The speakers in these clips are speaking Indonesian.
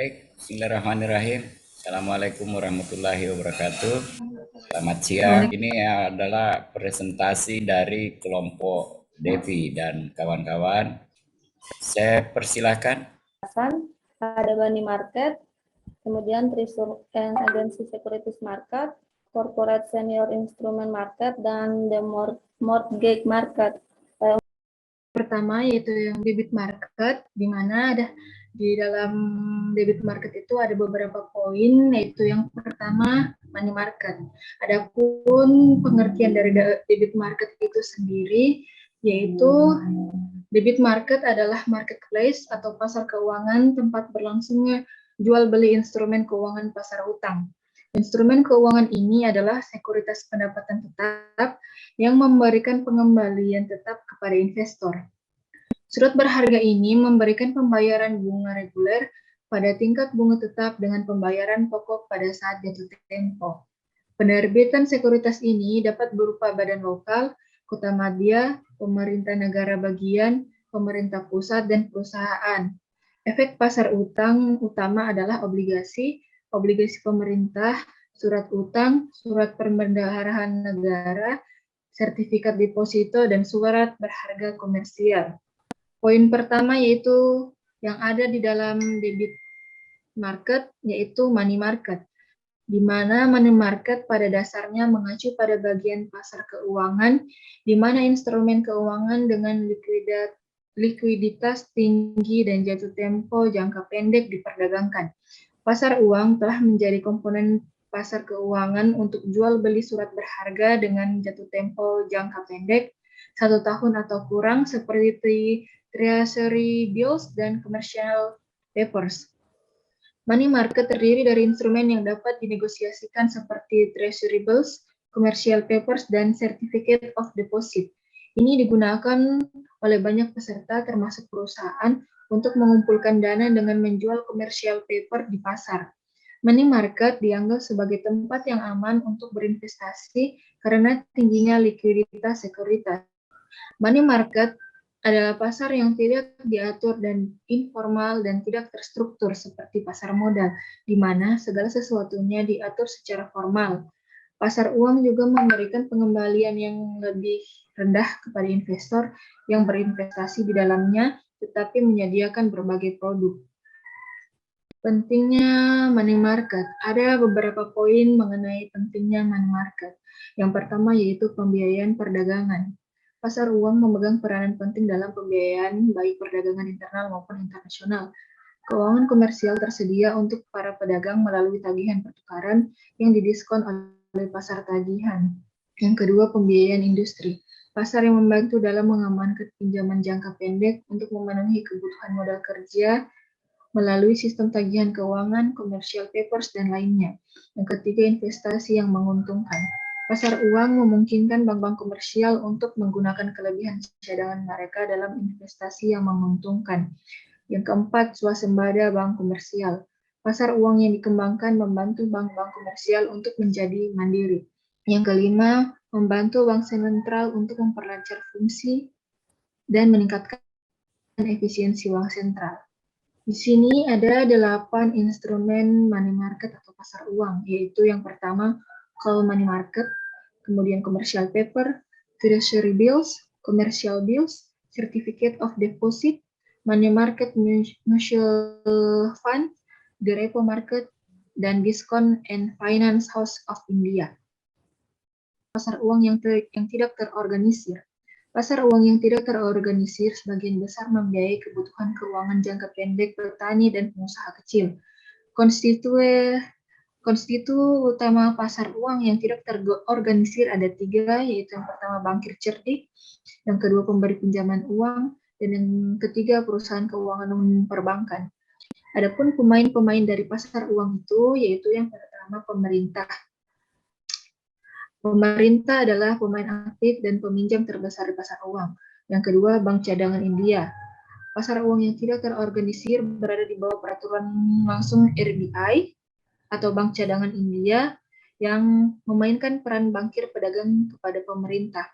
Baik, bismillahirrahmanirrahim. Assalamualaikum warahmatullahi wabarakatuh. Selamat siang. Waalaikumsalam. Ini adalah presentasi dari kelompok Devi dan kawan-kawan. Saya persilahkan. Ada money market, kemudian Treasury and Agency Securities Market, Corporate Senior Instrument Market, dan the mortgage market. Pertama yaitu yang debit market, di mana ada di dalam debit market itu ada beberapa poin, yaitu yang pertama money market. Adapun pengertian dari debit market itu sendiri, yaitu debit market adalah marketplace atau pasar keuangan tempat berlangsungnya jual beli instrumen keuangan pasar utang. Instrumen keuangan ini adalah sekuritas pendapatan tetap yang memberikan pengembalian tetap kepada investor. Surat berharga ini memberikan pembayaran bunga reguler pada tingkat bunga tetap dengan pembayaran pokok pada saat jatuh tempo. Penerbitan sekuritas ini dapat berupa badan lokal, kota madya, pemerintah negara bagian, pemerintah pusat, dan perusahaan. Efek pasar utang utama adalah obligasi, obligasi pemerintah, surat utang, surat perbendaharaan negara, sertifikat deposito, dan surat berharga komersial. Poin pertama yaitu yang ada di dalam debit market, yaitu money market, di mana money market pada dasarnya mengacu pada bagian pasar keuangan, di mana instrumen keuangan dengan likuiditas tinggi dan jatuh tempo jangka pendek diperdagangkan. Pasar uang telah menjadi komponen pasar keuangan untuk jual beli surat berharga dengan jatuh tempo jangka pendek, 1 tahun atau kurang, seperti treasury bills dan commercial papers. Money market terdiri dari instrumen yang dapat dinegosiasikan seperti treasury bills, commercial papers, dan certificate of deposit. Ini digunakan oleh banyak peserta termasuk perusahaan untuk mengumpulkan dana dengan menjual commercial paper di pasar. Money market dianggap sebagai tempat yang aman untuk berinvestasi karena tingginya likuiditas sekuritas. Money market adalah pasar yang tidak diatur dan informal dan tidak terstruktur seperti pasar modal, di mana segala sesuatunya diatur secara formal. Pasar uang juga memberikan pengembalian yang lebih rendah kepada investor yang berinvestasi di dalamnya, tetapi menyediakan berbagai produk. Pentingnya money market. Ada beberapa poin mengenai pentingnya money market. Yang pertama yaitu pembiayaan perdagangan. Pasar uang memegang peranan penting dalam pembiayaan baik perdagangan internal maupun internasional. Keuangan komersial tersedia untuk para pedagang melalui tagihan pertukaran yang didiskon oleh pasar tagihan. Yang kedua, pembiayaan industri. Pasar yang membantu dalam mengamankan pinjaman jangka pendek untuk memenuhi kebutuhan modal kerja melalui sistem tagihan keuangan, commercial papers, dan lainnya. Yang ketiga, investasi yang menguntungkan. Pasar uang memungkinkan bank-bank komersial untuk menggunakan kelebihan cadangan mereka dalam investasi yang menguntungkan. Yang keempat, swasembada bank komersial. Pasar uang yang dikembangkan membantu bank-bank komersial untuk menjadi mandiri. Yang kelima, membantu bank sentral untuk memperlancar fungsi dan meningkatkan efisiensi bank sentral. Di sini ada 8 instrumen money market atau pasar uang, yaitu yang pertama call money market, kemudian commercial paper, treasury bills, commercial bills, certificate of deposit, money market mutual fund, the repo market, dan Discount and Finance House of India. Pasar uang yang tidak terorganisir. Pasar uang yang tidak terorganisir sebagian besar membiayai kebutuhan keuangan jangka pendek petani dan pengusaha kecil. Konstitu utama pasar uang yang tidak terorganisir ada 3, yaitu yang pertama bankir cerdik, yang kedua pemberi pinjaman uang, dan yang ketiga perusahaan keuangan perbankan. Adapun pemain-pemain dari pasar uang itu yaitu yang pertama pemerintah. Pemerintah adalah pemain aktif dan peminjam terbesar di pasar uang. Yang kedua, Bank Cadangan India. Pasar uang yang tidak terorganisir berada di bawah peraturan langsung RBI atau Bank Cadangan India yang memainkan peran bankir pedagang kepada pemerintah.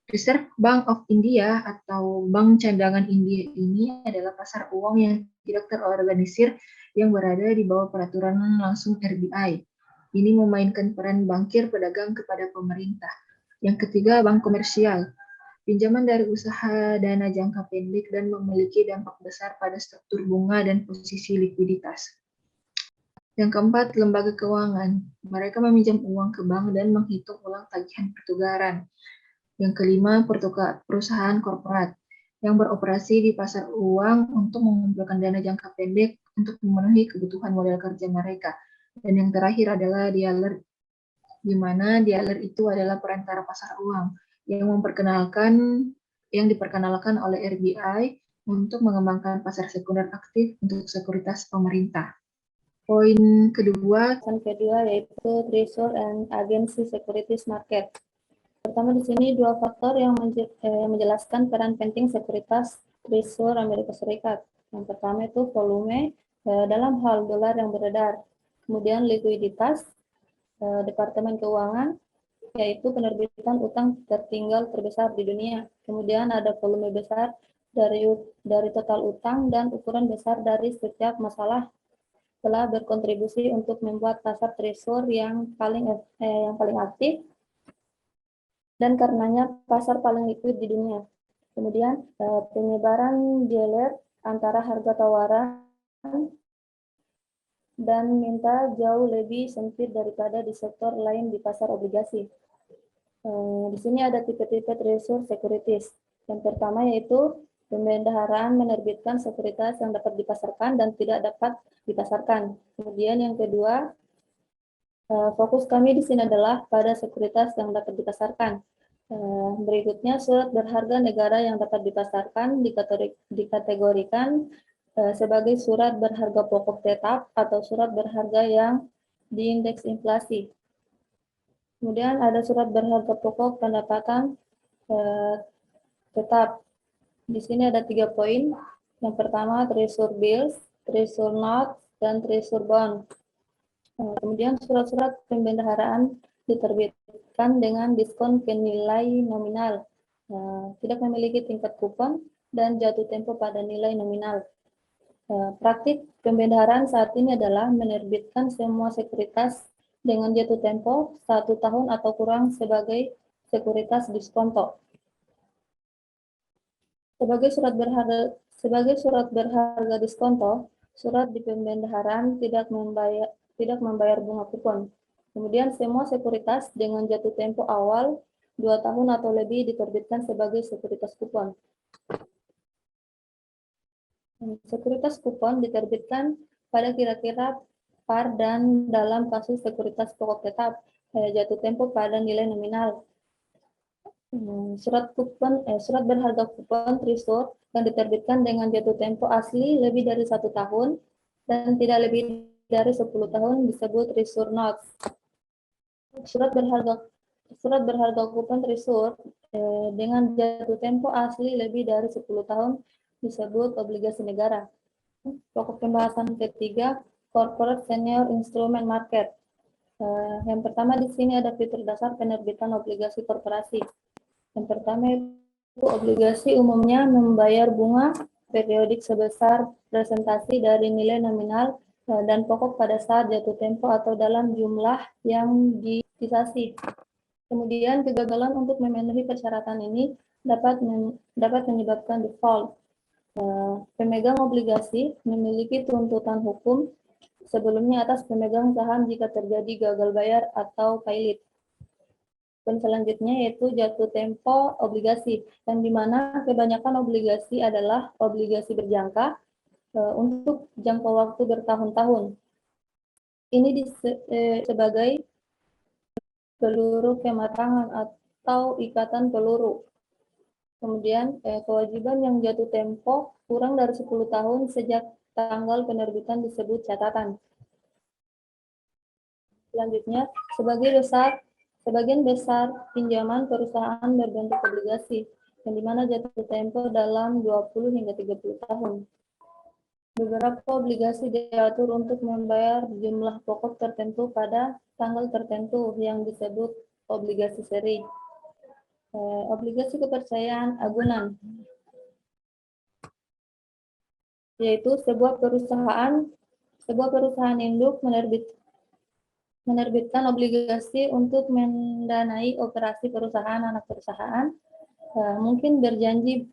Reserve Bank of India atau Bank Cadangan India ini adalah pasar uang yang tidak terorganisir yang berada di bawah peraturan langsung RBI. Ini memainkan peran bankir pedagang kepada pemerintah. Yang ketiga, bank komersial. Pinjaman dari usaha dana jangka pendek dan memiliki dampak besar pada struktur bunga dan posisi likuiditas. Yang keempat, lembaga keuangan. Mereka meminjam uang ke bank dan menghitung ulang tagihan pertukaran. Yang kelima, perusahaan korporat yang beroperasi di pasar uang untuk mengumpulkan dana jangka pendek untuk memenuhi kebutuhan modal kerja mereka. Dan yang terakhir adalah dealer, di mana dealer itu adalah perantara pasar uang yang diperkenalkan oleh RBI untuk mengembangkan pasar sekunder aktif untuk sekuritas pemerintah. Poin kedua yaitu Treasury and Agency Securities Market. Pertama di sini dua faktor yang menjelaskan peran penting sekuritas Treasury Amerika Serikat. Yang pertama itu volume dalam hal dolar yang beredar. Kemudian likuiditas Departemen Keuangan, yaitu penerbitan utang tertinggal terbesar di dunia. Kemudian ada volume besar dari total utang dan ukuran besar dari setiap masalah telah berkontribusi untuk membuat pasar treasury yang paling aktif dan karenanya pasar paling liquid di dunia. Kemudian penyebaran dealer antara harga tawaran dan minta jauh lebih sempit daripada di sektor lain di pasar obligasi. Di sini ada tipe-tipe treasury securities. Yang pertama yaitu pembendaharaan menerbitkan sekuritas yang dapat dipasarkan dan tidak dapat dipasarkan. Kemudian yang kedua, fokus kami di sini adalah pada sekuritas yang dapat dipasarkan. Berikutnya, surat berharga negara yang dapat dipasarkan dikategorikan sebagai surat berharga pokok tetap atau surat berharga yang diindeks inflasi. Kemudian ada surat berharga pokok pendapatan tetap. Di sini ada 3 poin. Yang pertama, treasury bills, treasury notes, dan treasury bond. Kemudian surat-surat pembendaharaan diterbitkan dengan diskon ke nilai nominal, tidak memiliki tingkat kupon, dan jatuh tempo pada nilai nominal. Praktik pembendaharaan saat ini adalah menerbitkan semua sekuritas dengan jatuh tempo 1 tahun atau kurang sebagai sekuritas diskonto. Sebagai surat berharga diskonto, surat di pembendaharaan tidak membayar bunga kupon. Kemudian semua sekuritas dengan jatuh tempo awal 2 tahun atau lebih diterbitkan sebagai sekuritas kupon. Sekuritas kupon diterbitkan pada kira-kira par dan dalam kasus sekuritas pokok tetap jatuh tempo pada nilai nominal. Surat berharga kupon treasury yang diterbitkan dengan jatuh tempo asli lebih dari 1 tahun dan tidak lebih dari 10 tahun disebut treasury notes. Surat berharga kupon treasury dengan jatuh tempo asli lebih dari 10 tahun disebut obligasi negara. Pokok pembahasan ketiga, corporate senior instrument market. Yang pertama di sini ada fitur dasar penerbitan obligasi korporasi. Yang pertama itu obligasi umumnya membayar bunga periodik sebesar presentasi dari nilai nominal dan pokok pada saat jatuh tempo atau dalam jumlah yang dipisasi. Kemudian kegagalan untuk memenuhi persyaratan ini dapat menyebabkan default. Pemegang obligasi memiliki tuntutan hukum sebelumnya atas pemegang saham jika terjadi gagal bayar atau pailit. Dan selanjutnya yaitu jatuh tempo obligasi, yang dimana kebanyakan obligasi adalah obligasi berjangka untuk jangka waktu bertahun-tahun. Ini sebagai peluru kematangan atau ikatan peluru. Kemudian kewajiban yang jatuh tempo kurang dari 10 tahun sejak tanggal penerbitan disebut catatan. Selanjutnya, sebagian besar pinjaman perusahaan berbentuk obligasi, yang dimana jatuh tempo dalam 20 hingga 30 tahun. Beberapa obligasi diatur untuk membayar jumlah pokok tertentu pada tanggal tertentu yang disebut obligasi seri. Obligasi kepercayaan agunan. yaitu sebuah perusahaan induk menerbitkan obligasi untuk mendanai operasi perusahaan anak perusahaan, mungkin berjanji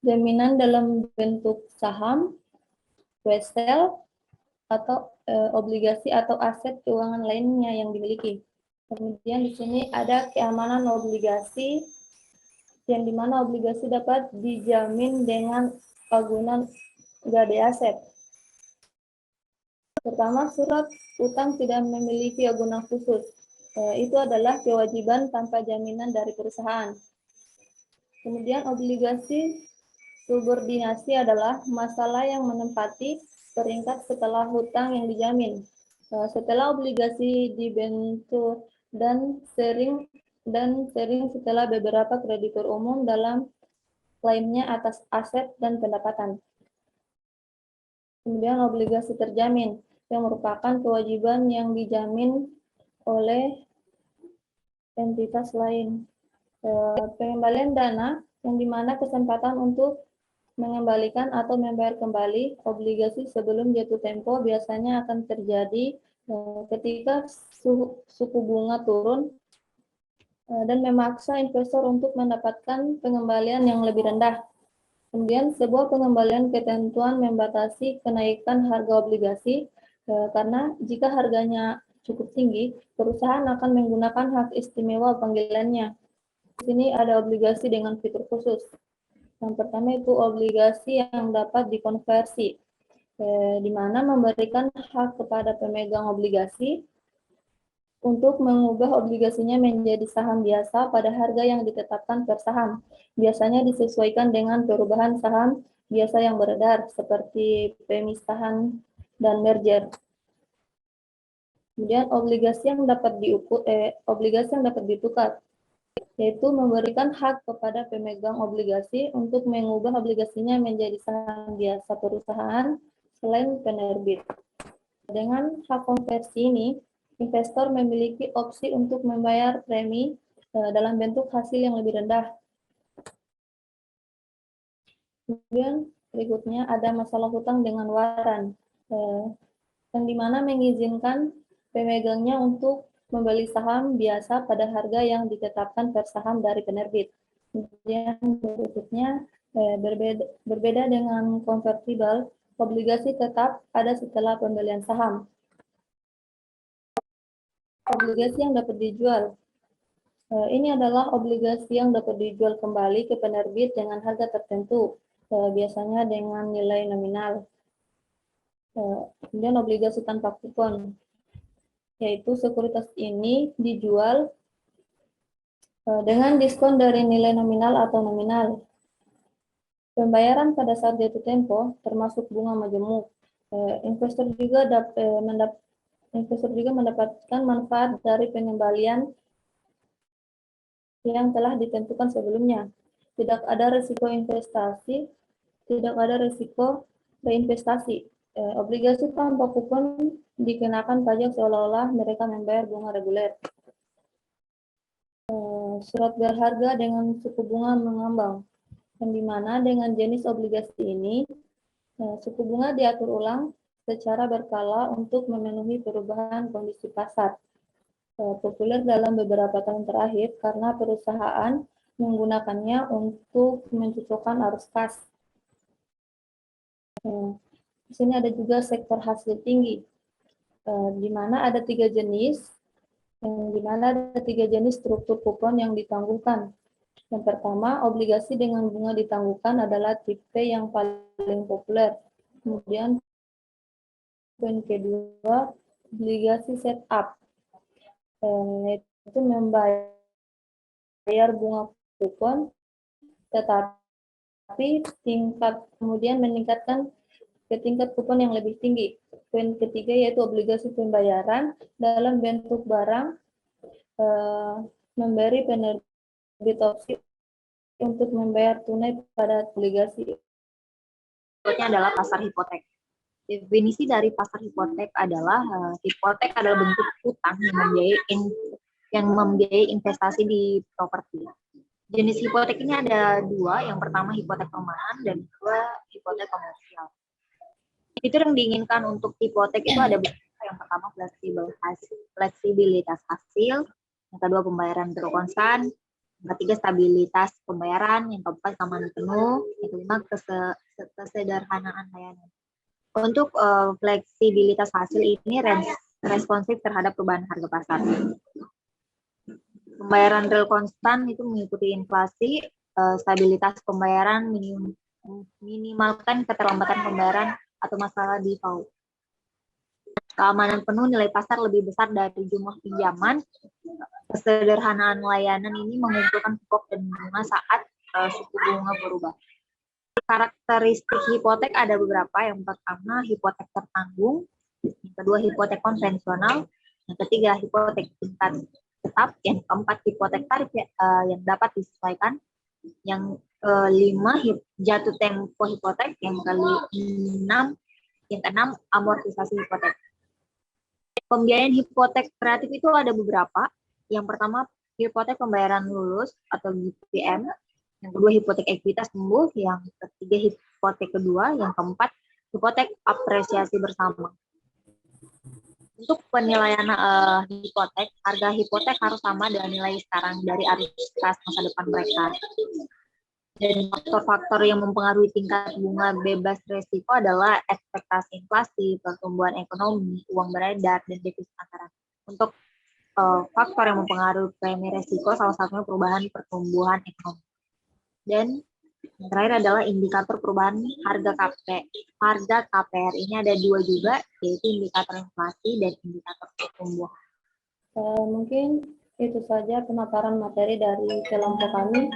jaminan dalam bentuk saham, wesel, atau obligasi atau aset keuangan lainnya yang dimiliki. Kemudian di sini ada keamanan obligasi, yang dimana obligasi dapat dijamin dengan agunan gade aset. Pertama, surat utang tidak memiliki agunan khusus. Itu adalah kewajiban tanpa jaminan dari perusahaan. Kemudian obligasi subordinasi adalah masalah yang menempati peringkat setelah hutang yang dijamin. Setelah obligasi dibentuk dan sering setelah beberapa kreditur umum dalam klaimnya atas aset dan pendapatan. Kemudian obligasi terjamin yang merupakan kewajiban yang dijamin oleh entitas lain. Pengembalian dana yang dimana kesempatan untuk mengembalikan atau membayar kembali obligasi sebelum jatuh tempo biasanya akan terjadi ketika suku bunga turun dan memaksa investor untuk mendapatkan pengembalian yang lebih rendah. Kemudian sebuah pengembalian ketentuan membatasi kenaikan harga obligasi karena jika harganya cukup tinggi, perusahaan akan menggunakan hak istimewa panggilannya. Di sini ada obligasi dengan fitur khusus. Yang pertama itu obligasi yang dapat dikonversi, di mana memberikan hak kepada pemegang obligasi untuk mengubah obligasinya menjadi saham biasa pada harga yang ditetapkan per saham. Biasanya disesuaikan dengan perubahan saham biasa yang beredar, seperti pemisahan dan merger. Kemudian obligasi yang dapat ditukar, yaitu memberikan hak kepada pemegang obligasi untuk mengubah obligasinya menjadi saham biasa perusahaan selain penerbit. Dengan hak konversi ini, investor memiliki opsi untuk membayar premi dalam bentuk hasil yang lebih rendah. Kemudian berikutnya ada masalah hutang dengan waran, yang dimana mengizinkan pemegangnya untuk membeli saham biasa pada harga yang ditetapkan per saham dari penerbit. Kemudian berikutnya berbeda dengan konvertibel, obligasi tetap ada setelah pembelian saham. Obligasi yang dapat dijual. Ini adalah obligasi yang dapat dijual kembali ke penerbit dengan harga tertentu, biasanya dengan nilai nominal. Kemudian obligasi tanpa kupon, yaitu sekuritas ini dijual dengan diskon dari nilai nominal atau nominal. Pembayaran pada saat jatuh tempo, termasuk bunga majemuk. Investor juga mendapatkan manfaat dari pengembalian yang telah ditentukan sebelumnya. Tidak ada risiko investasi, tidak ada risiko reinvestasi. Obligasi tanpa kupon dikenakan pajak seolah-olah mereka membayar bunga reguler. Surat berharga dengan suku bunga mengambang, yang dimana dengan jenis obligasi ini, suku bunga diatur ulang secara berkala untuk memenuhi perubahan kondisi pasar. Populer dalam beberapa tahun terakhir karena perusahaan menggunakannya untuk mencocokkan arus kas. Di sini ada juga sektor hasil tinggi, di mana ada 3 jenis, struktur kupon yang ditangguhkan. Yang pertama, obligasi dengan bunga ditangguhkan adalah tipe yang paling populer. Kemudian poin kedua, obligasi setup, yaitu membayar bunga kupon, tetapi kemudian meningkatkan ke tingkat kupon yang lebih tinggi. Poin ketiga yaitu obligasi pembayaran dalam bentuk barang, memberi penerbit opsi untuk membayar tunai pada obligasi. Berikutnya adalah pasar hipotek. Definisi dari pasar hipotek adalah hipotek adalah bentuk hutang yang membiayai investasi di properti. Jenis hipotek ini ada 2, yang pertama hipotek perumahan dan kedua hipotek komersial. Itu yang diinginkan untuk hipotek itu ada beberapa. Yang pertama fleksibilitas hasil, yang kedua pembayaran berkonstan, yang ketiga stabilitas pembayaran, yang keempat keamanan penuh, yang kelima kesederhanaan layanan. Untuk fleksibilitas hasil ini responsif terhadap perubahan harga pasar. Pembayaran real konstan itu mengikuti inflasi, stabilitas pembayaran minimalkan keterlambatan pembayaran atau masalah default. Keamanan penuh, nilai pasar lebih besar dari jumlah pinjaman. Kesederhanaan layanan ini mengumpulkan pokok dan bunga saat suku bunga berubah. Karakteristik hipotek ada beberapa. Yang pertama, hipotek tertanggung. Yang kedua, hipotek konvensional. Yang ketiga, hipotek tingkat tetap. Yang keempat, hipotek tarif yang dapat disesuaikan. Yang kelima, jatuh tempo hipotek. Yang keenam, amortisasi hipotek. Pembiayaan hipotek kreatif itu ada beberapa. Yang pertama, hipotek pembayaran lulus atau HPM. Yang kedua, hipotek ekuitas tumbuh. Yang ketiga, hipotek kedua. Yang keempat, hipotek apresiasi bersama. Untuk penilaian hipotek, harga hipotek harus sama dengan nilai sekarang dari arus kas masa depan mereka. Dan faktor-faktor yang mempengaruhi tingkat bunga bebas resiko adalah ekspektasi inflasi, pertumbuhan ekonomi, uang beredar, dan defisit anggaran. Untuk faktor yang mempengaruhi premi resiko, salah satunya perubahan pertumbuhan ekonomi. Dan yang terakhir adalah indikator perubahan harga KPR. Ini ada dua juga, yaitu indikator inflasi dan indikator pertumbuhan. Mungkin itu saja pemaparan materi dari kelompok kami.